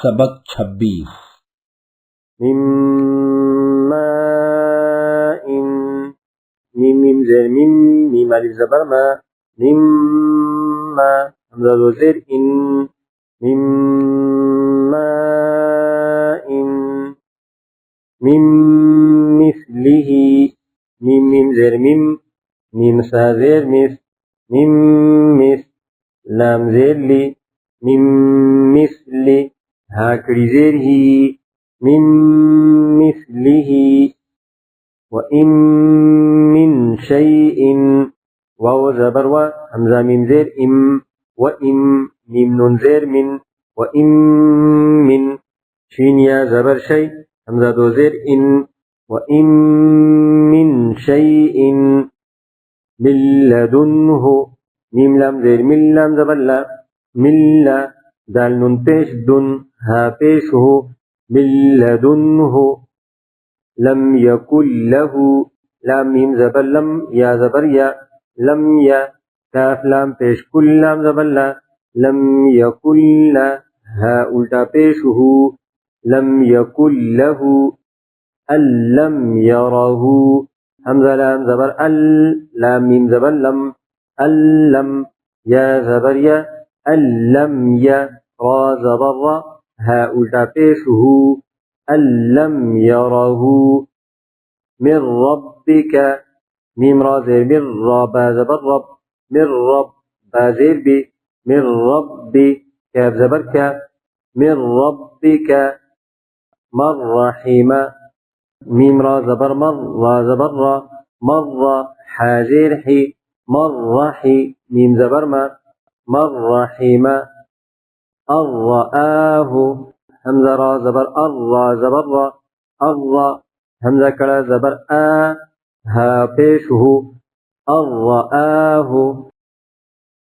सबक 26 मिम्मा इन मीम मीम ज़ेर मीम मीम अलिफ ज़बर मा मिम्मा हमज़ा दो ज़ेर इन मिम्मा इन मिम मिस्लिही मीम मीम ज़ेर मीम मीम सा ज़ेर मिस मिम मिस लाम ज़ेर ली मिम मिस्ली हाकड़ी ज़ेर ही मिन मिस्लिही व इम मिन शैइन वाव ज़बर व हमज़ा मीम ज़ेर इम व इम मीम नून ज़ेर मिन व इम मिन शीन या ज़बर शै हमज़ा दो ज़ेर इन व इम मिन शैइन मिल्लदुन्हु मीम लाम ज़ेर मिल लाम ज़बर ला मिल्ला दाल नून पेश दुन हा पेश हो मिल्लदुन्हु लम यकुल लहु लाम मीम ज़बर लम या ज़बर या लम या काफ लाम पेश कुल लाम ज़बर ला लम यकुल ला हा उल्टा पेश हो लम यकुल लहु अल्लम यरहु हमज़ा लाम ज़बर अल लाम मीम ज़बर लम अल्लम या ज़बर या अल्लम या रा ज़बर रा हा उल्टा पेश हो अल्लम यरहु मिर रब्बिका मीम रा ज़ेर मिर रा बा ज़बर रब मिर रब बा ज़ेर बी मिर रब्बी काफ ज़बर का मिर रब्बिका मर रहीमा मीम रा ज़बर मर रा ज़बर रा मर हाज़ेर ही मर रही मीम ज़बर मा मर रहीमा अर्रआहु हमज़ा रा ज़बर अर्रा ज़बर रा अर्रा हमज़ा कड़ा ज़बर आ हा पेश हो अर्रआहु